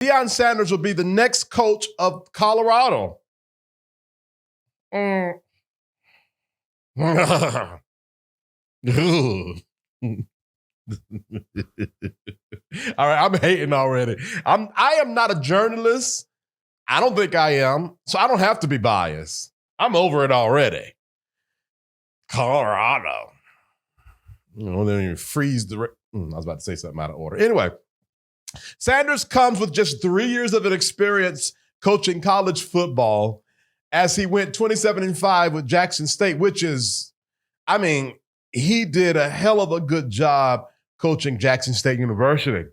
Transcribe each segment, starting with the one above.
Deion Sanders will be the next coach of Colorado. All right, I'm hating already. I am not a journalist. I don't think I am, so I don't have to be biased. I'm over it already. Colorado. Then you freeze the... I was about to say something out of order. Anyway, Sanders comes with just 3 years of an experience coaching college football as he went 27-5 with Jackson State, which is, he did a hell of a good job coaching Jackson State University.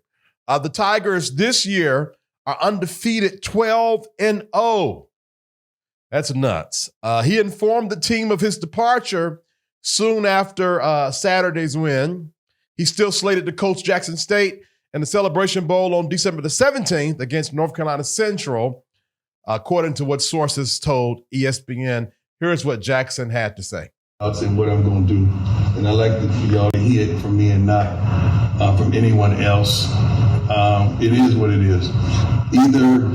The Tigers this year are undefeated 12-0. That's nuts. He informed the team of his departure soon after Saturday's win. He's still slated to coach Jackson State in the Celebration Bowl on December the 17th against North Carolina Central, according to what sources told ESPN. Here's what Jackson had to say. I'll say what I'm going to do, and I like for y'all to hear it from me and not from anyone else. It is what it is. Either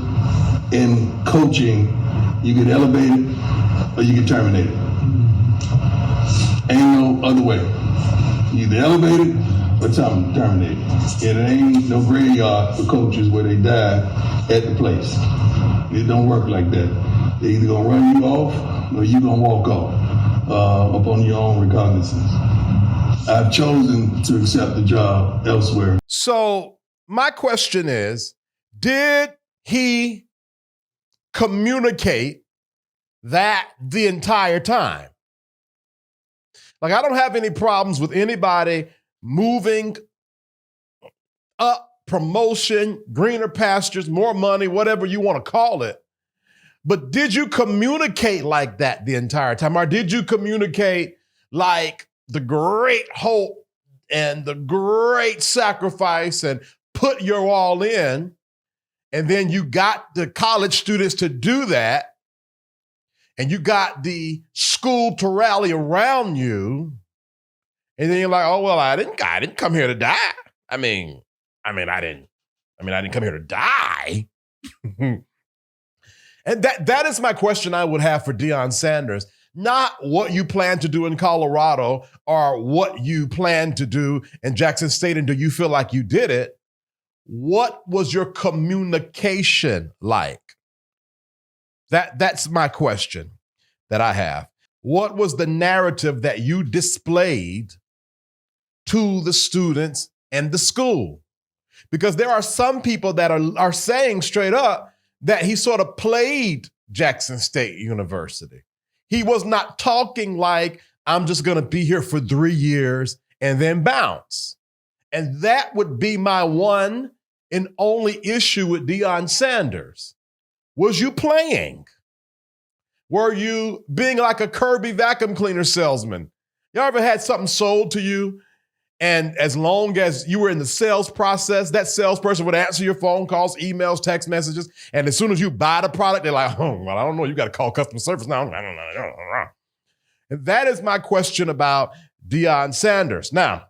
in coaching, you get elevated or you get terminated. Ain't no other way. You either elevated or terminated. And it ain't no graveyard for coaches where they die at the place. It don't work like that. They're either gonna run you off or you gonna walk off upon your own recognizance. I've chosen to accept the job elsewhere. So my question is, did he communicate that the entire time? Like, I don't have any problems with anybody moving up, promotion, greener pastures, more money, whatever you want to call it. But did you communicate like that the entire time? Or did you communicate like the great hope and the great sacrifice and put your all in, and then you got the college students to do that, and you got the school to rally around you, and then you're like, oh, well, I didn't come here to die. I didn't come here to die. And that is my question I would have for Deion Sanders. Not what you plan to do in Colorado or what you plan to do in Jackson State, and do you feel like you did it? What was your communication like? That's my question that I have. What was the narrative that you displayed to the students and the school? Because there are some people that are saying straight up that he sort of played Jackson State University. He was not talking like, I'm just going to be here for 3 years and then bounce. And that would be my one and only issue with Deion Sanders. Was you playing? Were you being like a Kirby vacuum cleaner salesman? Y'all ever had something sold to you, and as long as you were in the sales process, that salesperson would answer your phone calls, emails, text messages, and as soon as you buy the product, they're like, oh, well, I don't know, you got to call customer service now. And that is my question about Deion Sanders. Now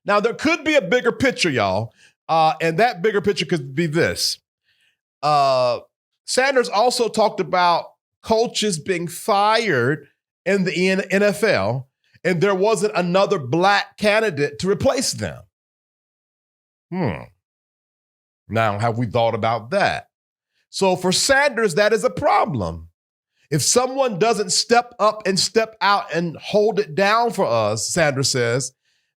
there could be a bigger picture, y'all, and that bigger picture could be this. Sanders also talked about coaches being fired in the NFL, and there wasn't another black candidate to replace them. Now, have we thought about that? So for Sanders, that is a problem. If someone doesn't step up and step out and hold it down for us, Sanders says,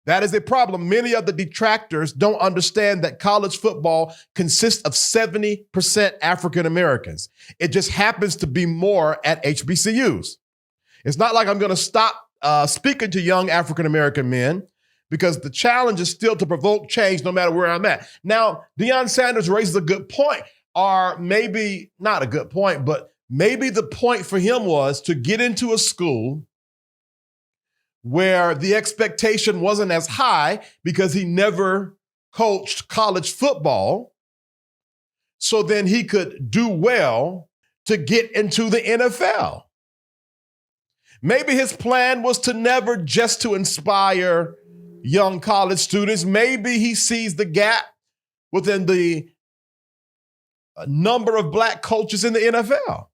that is a problem. Many of the detractors don't understand that college football consists of 70% African Americans. It just happens to be more at HBCUs. It's not like I'm going to stop speaking to young African American men, because the challenge is still to provoke change no matter where I'm at. Now, Deion Sanders raises a good point, or maybe not a good point, but maybe the point for him was to get into a school where the expectation wasn't as high because he never coached college football. So then he could do well to get into the NFL. Maybe his plan was to never just to inspire young college students. Maybe he sees the gap within the a number of black coaches in the NFL.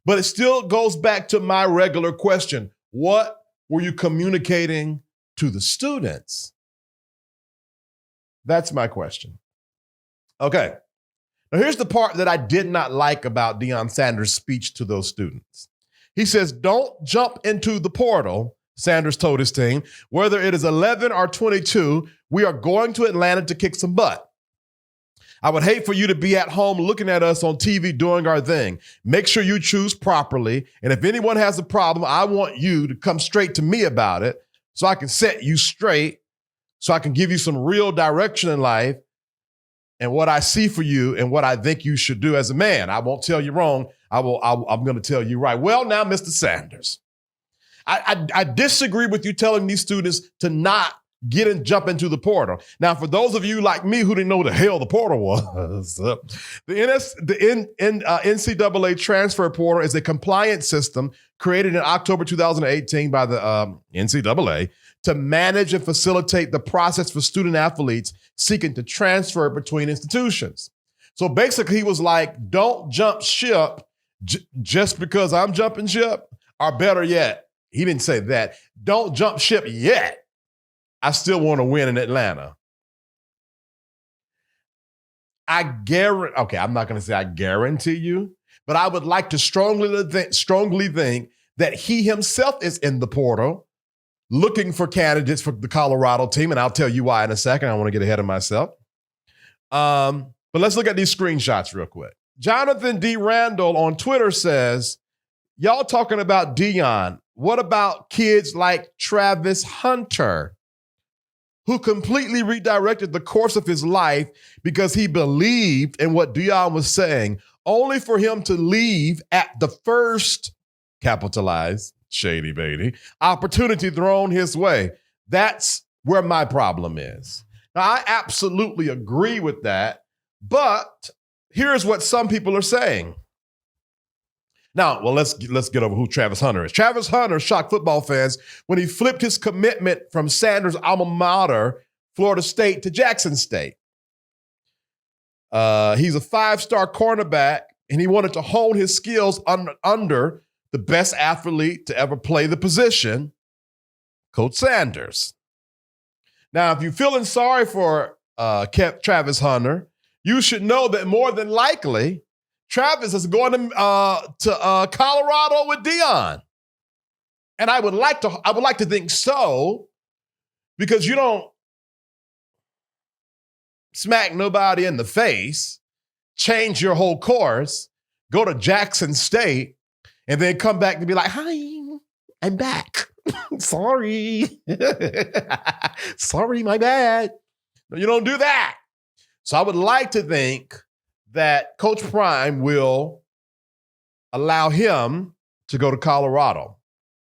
But it still goes back to my regular question. What were you communicating to the students? That's my question. Okay. Now here's the part that I did not like about Deion Sanders' speech to those students. He says, don't jump into the portal, Sanders told his team. Whether it is 11 or 22, we are going to Atlanta to kick some butt. I would hate for you to be at home looking at us on TV doing our thing. Make sure you choose properly. And if anyone has a problem, I want you to come straight to me about it so I can set you straight, so I can give you some real direction in life and what I see for you and what I think you should do as a man. I won't tell you wrong. I'm going to tell you right. Well, now, Mr. Sanders, I disagree with you telling these students to not jump into the portal. Now, for those of you like me who didn't know what the hell the portal was, the NCAA transfer portal is a compliance system created in October 2018 by the NCAA to manage and facilitate the process for student athletes seeking to transfer between institutions. So basically, he was like, don't jump ship just because I'm jumping ship, or better yet, he didn't say that, don't jump ship yet. I still want to win in Atlanta. I'm not going to say I guarantee you, but I would like to strongly think that he himself is in the portal looking for candidates for the Colorado team, and I'll tell you why in a second. I want to get ahead of myself. But let's look at these screenshots real quick. Jonathan D. Randall on Twitter says, y'all talking about Deion. What about kids like Travis Hunter, who completely redirected the course of his life because he believed in what Deion was saying, only for him to leave at the first, capitalized, shady baby, opportunity thrown his way? That's where my problem is. Now, I absolutely agree with that, but here's what some people are saying. Now, well, let's get over who Travis Hunter is. Travis Hunter shocked football fans when he flipped his commitment from Sanders' alma mater, Florida State, to Jackson State. He's a 5-star cornerback, and he wanted to hone his skills under the best athlete to ever play the position, Coach Sanders. Now, if you're feeling sorry for Travis Hunter, you should know that more than likely, Travis is going to Colorado with Deion. And I would like to think so, because you don't smack nobody in the face, change your whole course, go to Jackson State, and then come back and be like, hi, I'm back. Sorry. Sorry, my bad. No, you don't do that. So I would like to think that Coach Prime will allow him to go to Colorado.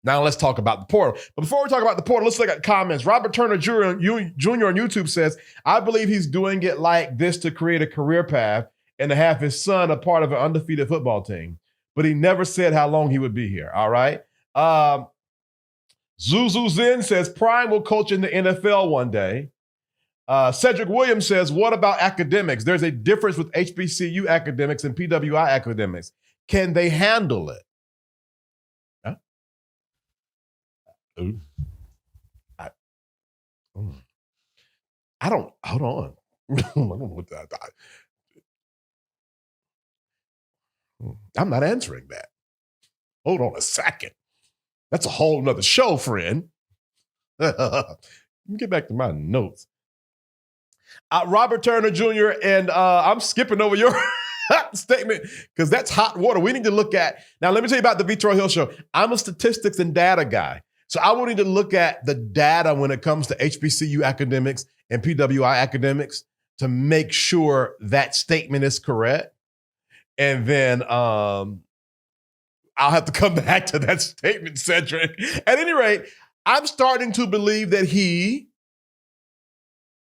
Now let's talk about the portal. But before we talk about the portal, let's look at comments. Robert Turner Jr. on YouTube says, I believe he's doing it like this to create a career path and to have his son a part of an undefeated football team. But he never said how long he would be here, all right? Zuzu Zen says, Prime will coach in the NFL one day. Cedric Williams says, what about academics? There's a difference with HBCU academics and PWI academics. Can they handle it? Huh? Ooh. I don't, hold on. I'm not answering that. Hold on a second. That's a whole nother show, friend. Let me get back to my notes. Robert Turner Jr., and I'm skipping over your statement because that's hot water. We need to look at, now let me tell you about the Vitor Hill Show. I'm a statistics and data guy. So I will need to look at the data when it comes to HBCU academics and PWI academics to make sure that statement is correct. And then I'll have to come back to that statement, Cedric. At any rate, I'm starting to believe that he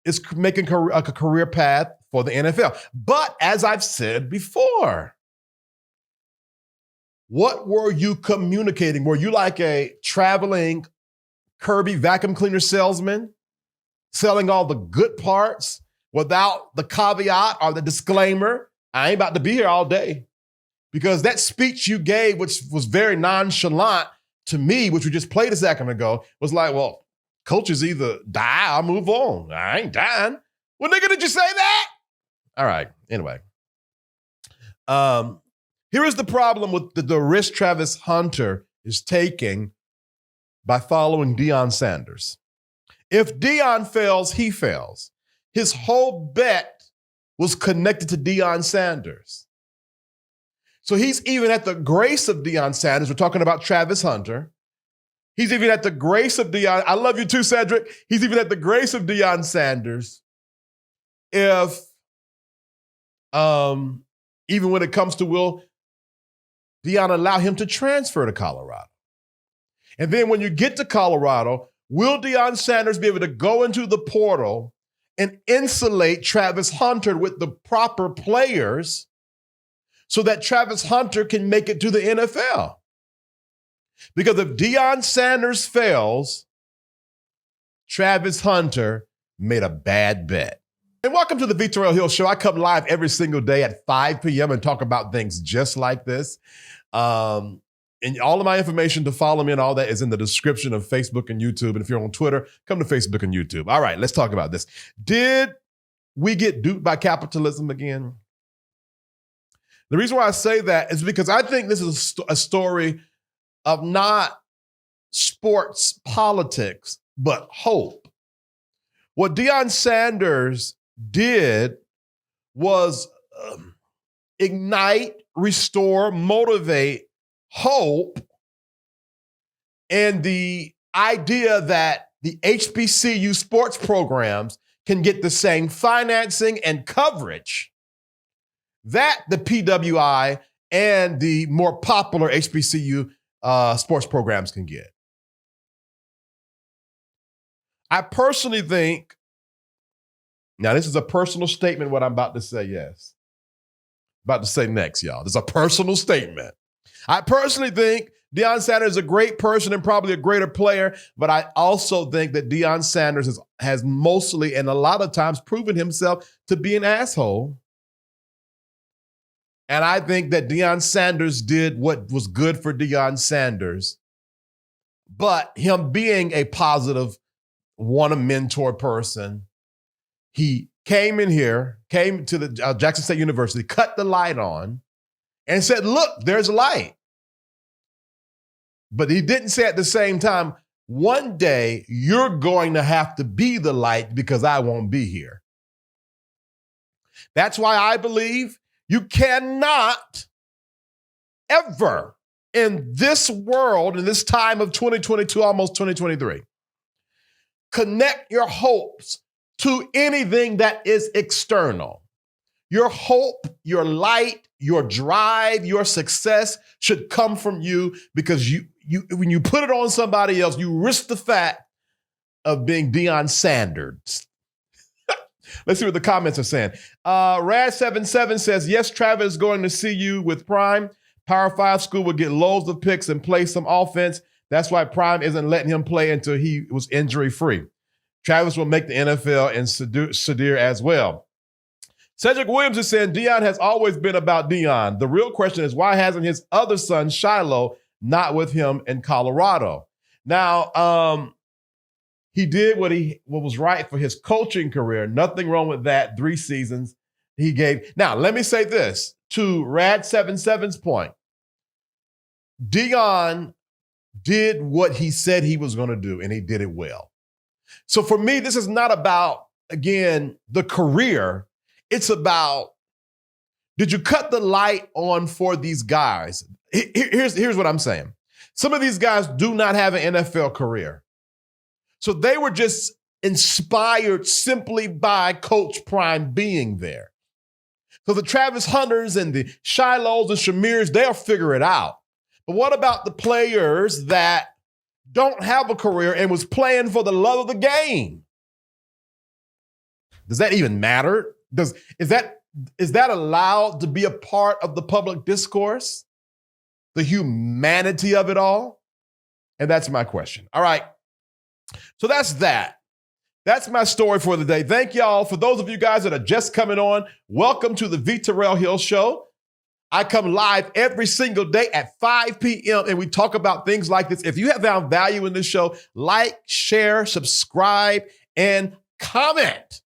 is making a career path for the NFL. But as I've said before, what were you communicating? Were you like a traveling Kirby vacuum cleaner salesman, selling all the good parts without the caveat or the disclaimer, I ain't about to be here all day. Because that speech you gave, which was very nonchalant to me, which we just played a second ago, was like, well, coaches either die or move on. I ain't dying. Well, nigga, did you say that? All right. Anyway. Here is the problem with the risk Travis Hunter is taking by following Deion Sanders. If Deion fails, he fails. His whole bet was connected to Deion Sanders. So he's even at the grace of Deion Sanders. We're talking about Travis Hunter. He's even at the grace of Deion. I love you too, Cedric. He's even at the grace of Deion Sanders. If, even when it comes to will Deion allow him to transfer to Colorado? And then when you get to Colorado, will Deion Sanders be able to go into the portal and insulate Travis Hunter with the proper players so that Travis Hunter can make it to the NFL? Because if Deion Sanders fails, Travis Hunter made a bad bet. And welcome to the Vitorel Hill Show. I come live every single day at 5 p.m. and talk about things just like this. And all of my information to follow me and all that is in the description of Facebook and YouTube. And if you're on Twitter, come to Facebook and YouTube. All right, let's talk about this. Did we get duped by capitalism again? The reason why I say that is because I think this is a story of not sports politics, but hope. What Deion Sanders did was ignite, restore, motivate hope and the idea that the HBCU sports programs can get the same financing and coverage that the PWI and the more popular HBCU sports programs can get. I personally think, now this is a personal statement, what I'm about to say, yes. About to say next, y'all. This is a personal statement. I personally think Deion Sanders is a great person and probably a greater player, but I also think that Deion Sanders has mostly and a lot of times proven himself to be an asshole. And I think that Deion Sanders did what was good for Deion Sanders, but him being a positive, want to mentor person, he came in here, came to the Jackson State University, cut the light on, and said, look, there's light. But he didn't say at the same time, one day you're going to have to be the light because I won't be here. That's why I believe you cannot ever in this world, in this time of 2022, almost 2023, connect your hopes to anything that is external. Your hope, your light, your drive, your success should come from you because you when you put it on somebody else, you risk the fact of being Deion Sanders. Let's see what the comments are saying. Rad77 says, yes, Travis is going to see you with Prime. Power 5 school will get loads of picks and play some offense. That's why Prime isn't letting him play until he was injury-free. Travis will make the NFL and Sadir as well. Cedric Williams is saying Deion has always been about Deion. The real question is why hasn't his other son, Shiloh, not with him in Colorado? Now, he did what was right for his coaching career. Nothing wrong with that. 3 seasons he gave. Now, let me say this to Rad77's point. Deion did what he said he was going to do, and he did it well. So for me, this is not about, again, the career. It's about, did you cut the light on for these guys? Here's what I'm saying. Some of these guys do not have an NFL career. So they were just inspired simply by Coach Prime being there. So the Travis Hunters and the Shilohs and Shamirs, they'll figure it out. But what about the players that don't have a career and was playing for the love of the game? Does that even matter? Is that allowed to be a part of the public discourse? The humanity of it all? And that's my question. All right. So that's that. That's my story for the day. Thank y'all. For those of you guys that are just coming on, welcome to the V. Terrell Hill Show. I come live every single day at 5 p.m. and we talk about things like this. If you have found value in this show, like, share, subscribe, and comment.